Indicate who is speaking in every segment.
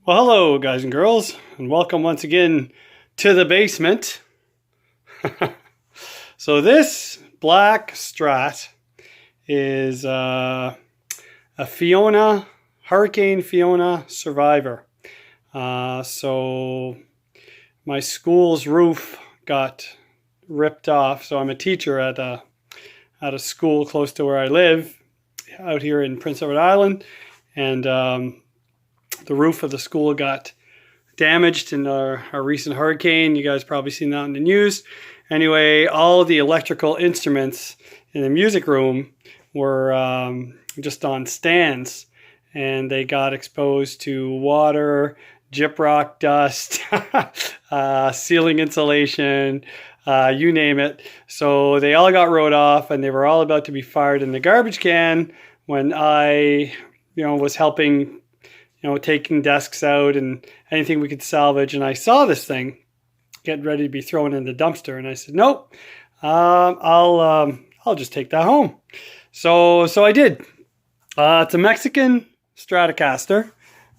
Speaker 1: Well, hello guys and girls, and welcome once again to the basement. So this black Strat is a Hurricane Fiona survivor. So my school's roof got ripped off. So I'm a teacher at a school close to where I live, out here in Prince Edward Island, and the roof of the school got damaged in our recent hurricane. You guys probably seen that in the news. Anyway, all the electrical instruments in the music room were just on stands, and they got exposed to water, gyprock dust, ceiling insulation, you name it. So they all got wrote off, and they were all about to be fired in the garbage can when I, was helping, taking desks out and anything we could salvage. And I saw this thing getting ready to be thrown in the dumpster, and I said, "Nope, I'll just take that home." So I did. It's a Mexican Stratocaster.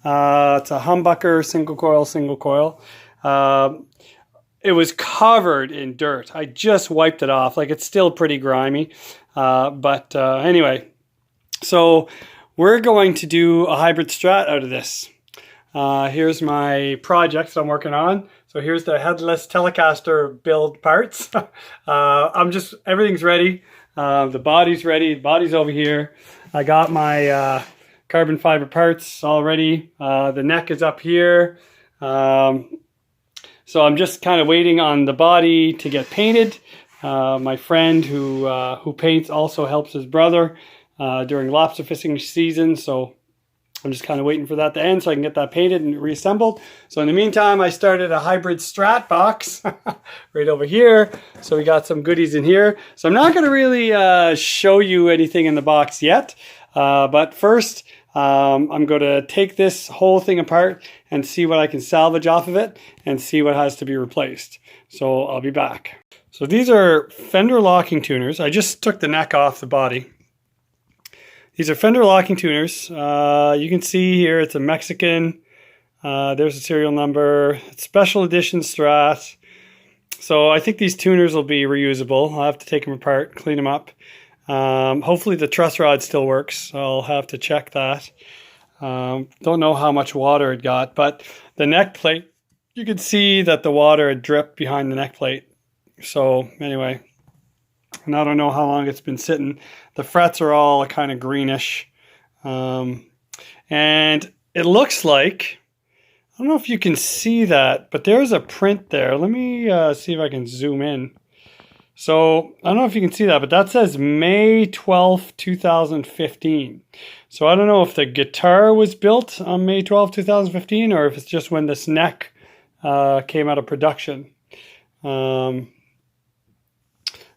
Speaker 1: It's a humbucker, single coil. It was covered in dirt. I just wiped it off. Like, it's still pretty grimy. But anyway, so we're going to do a hybrid Strat out of this. Here's my project I'm working on. So here's the headless Telecaster build parts. Everything's ready. The body's ready. The body's over here. I got my carbon fiber parts all ready. The neck is up here. So I'm just kind of waiting on the body to get painted. My friend who paints also helps his brother during lobster fishing season. So I'm just kind of waiting for that to end so I can get that painted and reassembled. So in the meantime, I started a hybrid Strat box right over here. So we got some goodies in here. So I'm not going to really show you anything in the box yet. But first, I'm going to take this whole thing apart and see what I can salvage off of it and see what has to be replaced. So I'll be back. So these are fender locking tuners. I just took the neck off the body. These are fender locking tuners. You can see here it's a Mexican. There's a serial number. It's special edition Strat. So I think these tuners will be reusable. I'll have to take them apart, clean them up. Hopefully the truss rod still works. I'll have to check that. Don't know how much water it got, but the neck plate, you could see that the water had dripped behind the neck plate. So anyway, and I don't know how long it's been sitting. The frets are all kind of greenish. And it looks like, I don't know if you can see that, but there's a print there. Let me see if I can zoom in. So I don't know if you can see that, but that says May 12th, 2015. So I don't know if the guitar was built on May 12th, 2015, or if it's just when this neck came out of production.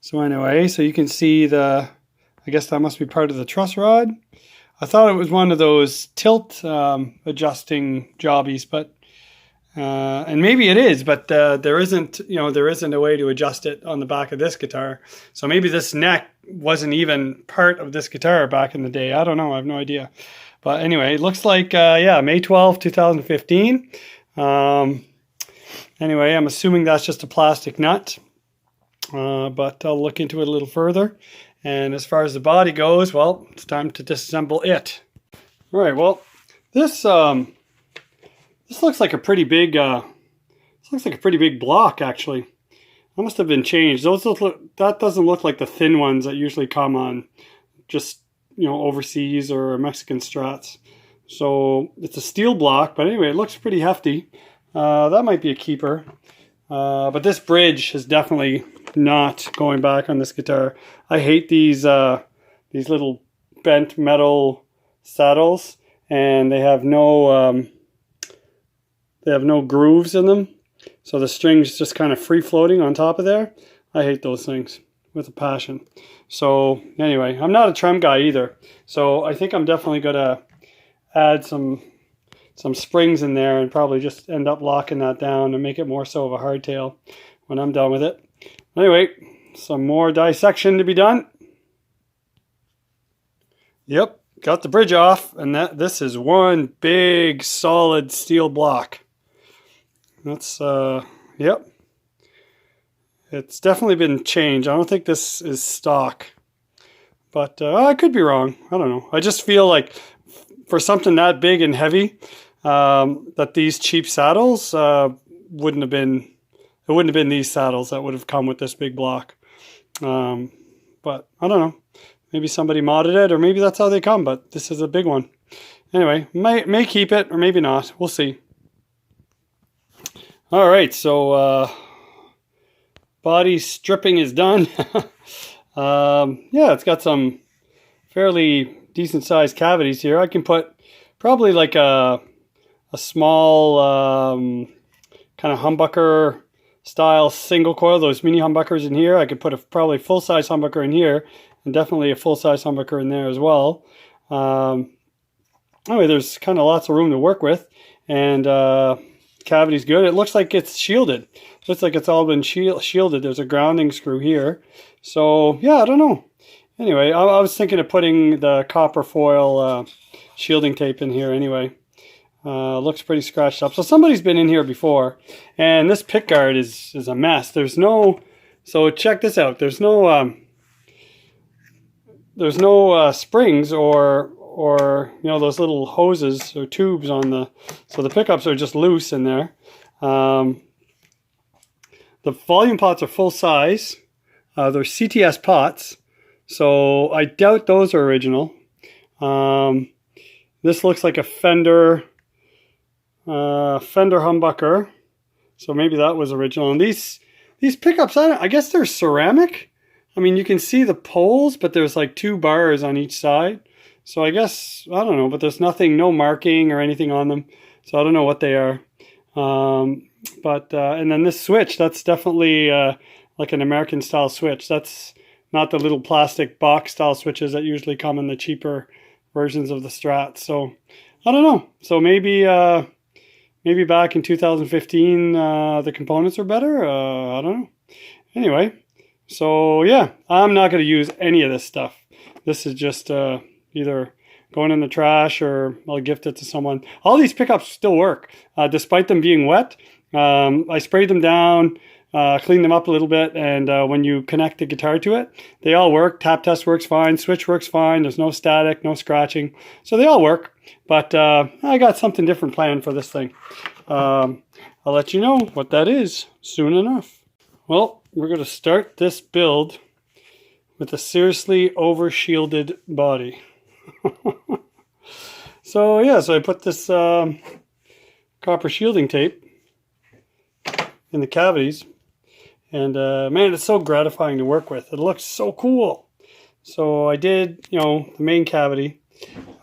Speaker 1: So anyway, so you can see I guess that must be part of the truss rod. I thought it was one of those tilt adjusting jobbies, but and maybe it is, but there isn't a way to adjust it on the back of this guitar. So maybe this neck wasn't even part of this guitar back in the day. I don't know. I have no idea. But anyway, it looks like, May 12th, 2015. Anyway, I'm assuming that's just a plastic nut. But I'll look into it a little further. And as far as the body goes, well, it's time to disassemble it. All right, well, this looks like a pretty big block, actually. That must have been changed. That doesn't look like the thin ones that usually come on just, overseas or Mexican Strats. So it's a steel block, but anyway, it looks pretty hefty. That might be a keeper. But this bridge is definitely not going back on this guitar. I hate these little bent metal saddles, and they have no grooves in them, so the string's just kind of free floating on top of there. I hate those things with a passion. So anyway, I'm not a trem guy either, so I think I'm definitely gonna add some springs in there and probably just end up locking that down and make it more so of a hardtail when I'm done with it. Anyway, some more dissection to be done. Yep, got the bridge off, and this is one big solid steel block. That's yep. It's definitely been changed. I don't think this is stock, but I could be wrong. I don't know. I just feel like for something that big and heavy, that these cheap saddles wouldn't have been. It wouldn't have been these saddles that would have come with this big block. But I don't know. Maybe somebody modded it, or maybe that's how they come. But this is a big one. Anyway, may keep it, or maybe not. We'll see. All right, so body stripping is done. Yeah, it's got some fairly decent sized cavities here. I can put probably like a small kind of humbucker style single coil, those mini humbuckers in here. I could put a probably full size humbucker in here, and definitely a full size humbucker in there as well. Anyway, there's kind of lots of room to work with, and cavity's good. It looks like it's shielded. Looks like it's all been shielded. There's a grounding screw here. So yeah, I don't know. Anyway, I was thinking of putting the copper foil shielding tape in here anyway. Looks pretty scratched up. So somebody's been in here before, and this pick guard is a mess. There's no, so check this out. There's no springs or you know, those little hoses or tubes on the, so the pickups are just loose in there. The volume pots are full size. They're CTS pots, so I doubt those are original. This looks like a Fender humbucker, so maybe that was original. And these pickups, I guess they're ceramic. I mean, you can see the poles, but there's like 2 bars on each side. So I guess, I don't know, but there's nothing, no marking or anything on them. So I don't know what they are. And then this switch, that's definitely like an American style switch. That's not the little plastic box style switches that usually come in the cheaper versions of the Strats. So I don't know. So maybe back in 2015, the components are better. I don't know. Anyway, so yeah, I'm not going to use any of this stuff. This is just either going in the trash or I'll gift it to someone. All these pickups still work, despite them being wet. I sprayed them down, cleaned them up a little bit, and when you connect the guitar to it, they all work. Tap test works fine, switch works fine, there's no static, no scratching. So they all work, but I got something different planned for this thing. I'll let you know what that is soon enough. Well, we're going to start this build with a seriously over-shielded body. So yeah, so I put this copper shielding tape in the cavities, and man, it's so gratifying to work with. It looks so cool. So I did, you know, the main cavity.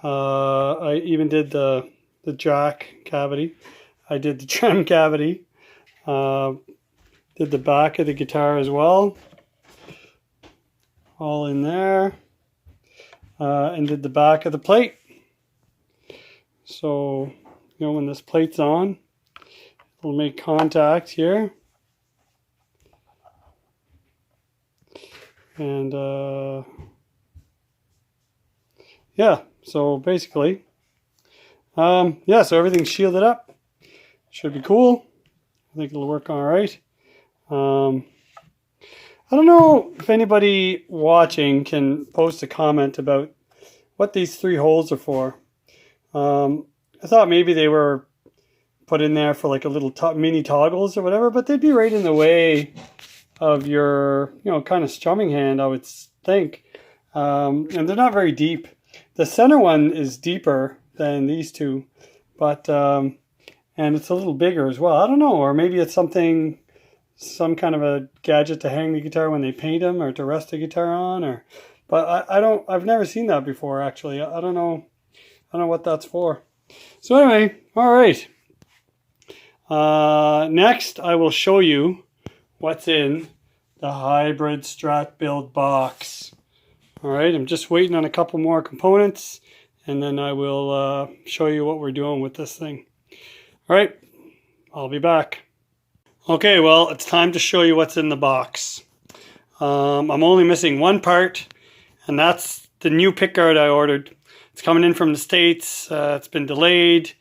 Speaker 1: I even did the jack cavity. I did the trem cavity. Did the back of the guitar as well. All in there. And did the back of the plate. So, you know, when this plate's on, it'll make contact here. And yeah, so basically, yeah, so everything's shielded up. Should be cool. I think it'll work all right. I don't know if anybody watching can post a comment about what these 3 holes are for. I thought maybe they were put in there for like a little mini toggles or whatever, but they'd be right in the way of your, you know, kind of strumming hand, I would think. And they're not very deep. The center one is deeper than these 2, but and it's a little bigger as well. I don't know, or maybe it's some kind of a gadget to hang the guitar when they paint them, or to rest the guitar on, or, but I've never seen that before actually. I don't know what that's for. So anyway, all right. Next I will show you what's in the hybrid Strat build box. All right, I'm just waiting on a couple more components, and then I will show you what we're doing with this thing. All right, I'll be back. Okay, well, it's time to show you what's in the box. I'm only missing one part, and that's the new pickguard I ordered. It's It's coming in from the States. It's been delayed.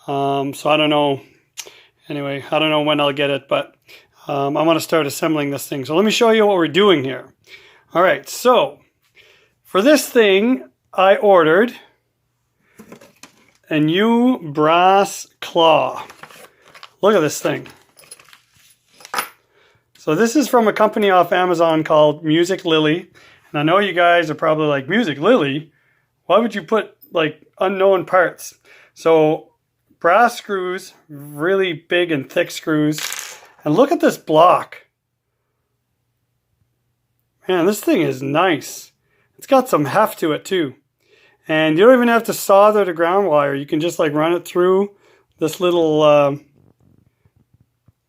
Speaker 1: So I don't know. Anyway, I don't know when I'll get it, but I want to start assembling this thing. So let me show you what we're doing here. All right, so for this thing, I ordered a new brass claw. Look at this thing. So this is from a company off Amazon called Music Lily. And I know you guys are probably like, Music Lily? Why would you put like unknown parts? So brass screws, really big and thick screws. And look at this block. Man, this thing is nice. It's got some heft to it too. And you don't even have to solder the ground wire. You can just like run it through this little...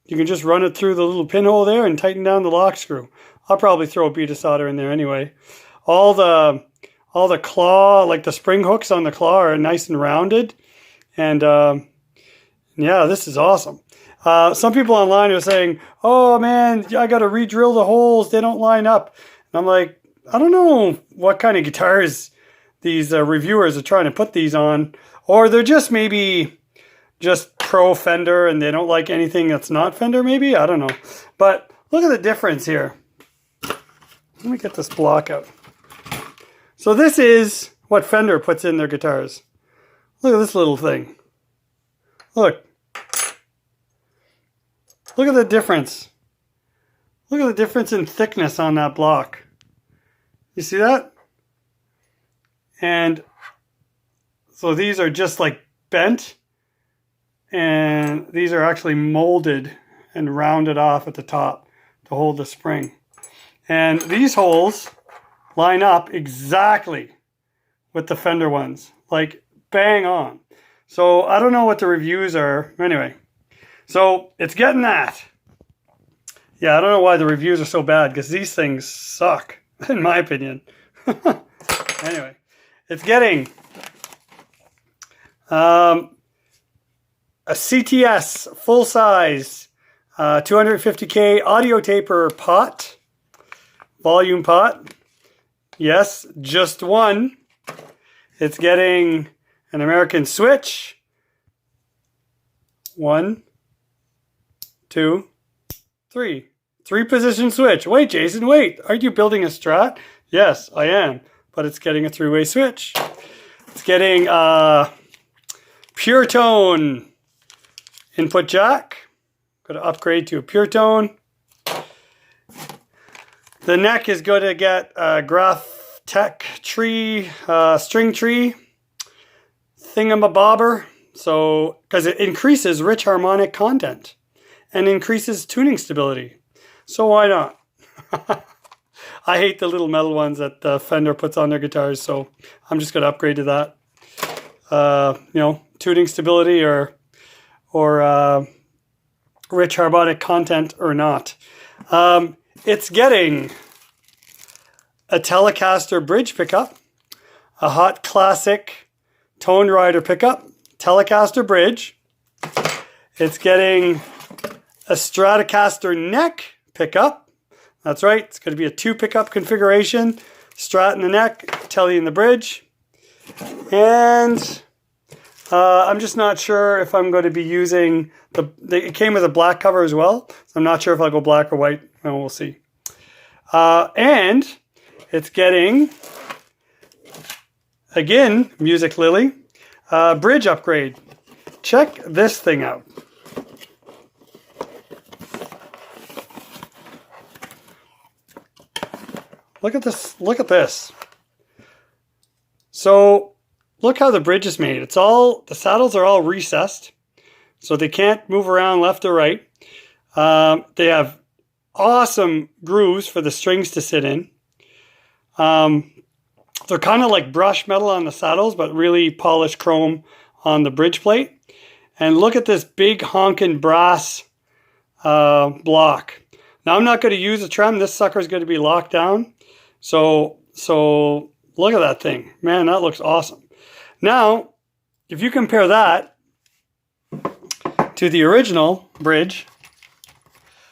Speaker 1: You can just run it through the little pinhole there and tighten down the lock screw. I'll probably throw a bead of solder in there anyway. All the claw, like the spring hooks on the claw, are nice and rounded. And yeah, this is awesome. Some people online are saying, oh man, I got to re-drill the holes. They don't line up. And I'm like, I don't know what kind of guitars these reviewers are trying to put these on. Or they're just maybe just pro Fender and they don't like anything that's not Fender maybe. I don't know. But look at the difference here. Let me get this block out. So this is what Fender puts in their guitars. Look at this little thing. Look. Look at the difference. Look at the difference in thickness on that block. You see that? And so these are just like bent. And these are actually molded and rounded off at the top to hold the spring. And these holes line up exactly with the Fender ones. Like bang on. So I don't know what the reviews are. Anyway. So it's getting that. Yeah, I don't know why the reviews are so bad, because these things suck, in my opinion. Anyway, it's getting a CTS full-size 250K audio taper pot, volume pot. Yes, just one. It's getting an American switch. 1, 2, 3. 3-position switch. Wait, Jason, wait. Aren't you building a Strat? Yes, I am. But it's getting a 3-way switch. It's getting Pure Tone input jack. Got to upgrade to a Pure Tone. The neck is going to get a Graph Tech tree, string tree thingamabobber. So, because it increases rich harmonic content and increases tuning stability. So why not? I hate the little metal ones that Fender puts on their guitars, so I'm just going to upgrade to that. You know, tuning stability or rich harmonic content or not. It's getting a Telecaster bridge pickup, a Hot Classic Tone Rider pickup, Telecaster bridge. It's getting a Stratocaster neck pickup. That's right, it's going to be a 2 pickup configuration. Strat in the neck, Tele in the bridge. And I'm just not sure if I'm going to be using it came with a black cover as well. So I'm not sure if I'll go black or white. Well, we'll see. And it's getting, again, Music Lily, bridge upgrade. Check this thing out. Look at this. Look at this. So look how the bridge is made. It's all, the saddles are all recessed, so they can't move around left or right. They have awesome grooves for the strings to sit in. They're kind of like brushed metal on the saddles, but really polished chrome on the bridge plate. And look at this big honking brass block. Now I'm not going to use a trem. This sucker is going to be locked down. So look at that thing. Man, that looks awesome. Now, if you compare that to the original bridge,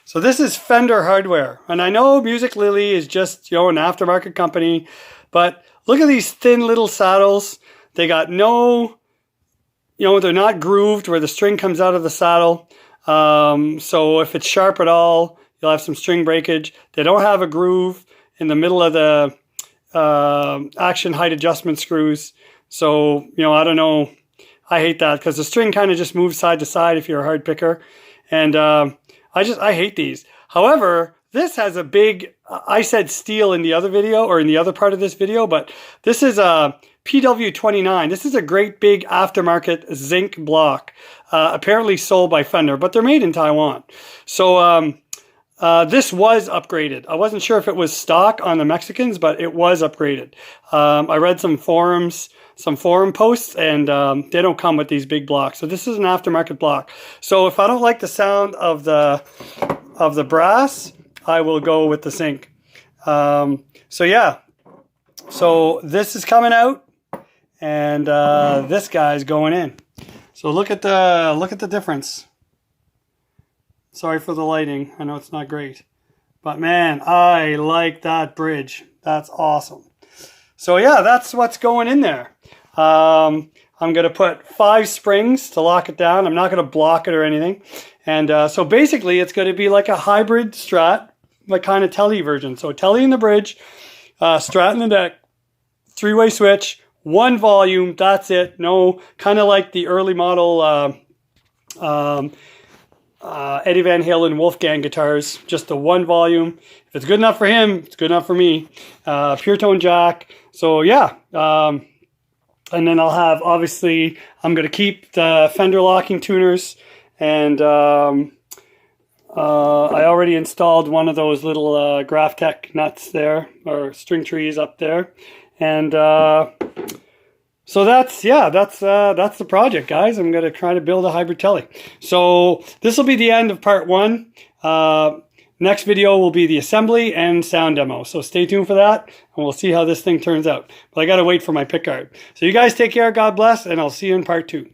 Speaker 1: so this is Fender hardware. And I know Music Lily is just, you know, an aftermarket company, but look at these thin little saddles. They got no, they're not grooved where the string comes out of the saddle. So if it's sharp at all, you'll have some string breakage. They don't have a groove in the middle of the action height adjustment screws. So, I don't know. I hate that because the string kind of just moves side to side if you're a hard picker. And I hate these. However, this has a big, I said steel in the other video or in the other part of this video, but this is a PW29. This is a great big aftermarket zinc block, apparently sold by Fender, but they're made in Taiwan. So this was upgraded. I wasn't sure if it was stock on the Mexicans, but it was upgraded. I read some forum posts, and they don't come with these big blocks. So this is an aftermarket block. So if I don't like the sound of the brass, I will go with the zinc. So yeah, so this is coming out. And this guy's going in. So look at the difference. Sorry for the lighting. I know it's not great. But man, I like that bridge. That's awesome. So yeah, that's what's going in there. I'm going to put 5 springs to lock it down. I'm not going to block it or anything. And so basically it's going to be like a hybrid Strat, like kind of Tele version. So Tele in the bridge, Strat in the neck, 3-way switch, 1 volume, that's it. No, kind of like the early model Eddie Van Halen Wolfgang guitars, just the 1 volume. If it's good enough for him, it's good enough for me. Pure tone jack. So yeah, and then I'll have, obviously, I'm going to keep the fender locking tuners, and I already installed one of those little Graphtec nuts there, or string trees up there. And so that's the project, guys. I'm going to try to build a hybrid Tele. So this will be the end of part 1. Next video will be the assembly and sound demo. So stay tuned for that, and we'll see how this thing turns out. But I got to wait for my pickguard. So you guys take care, God bless, and I'll see you in part 2.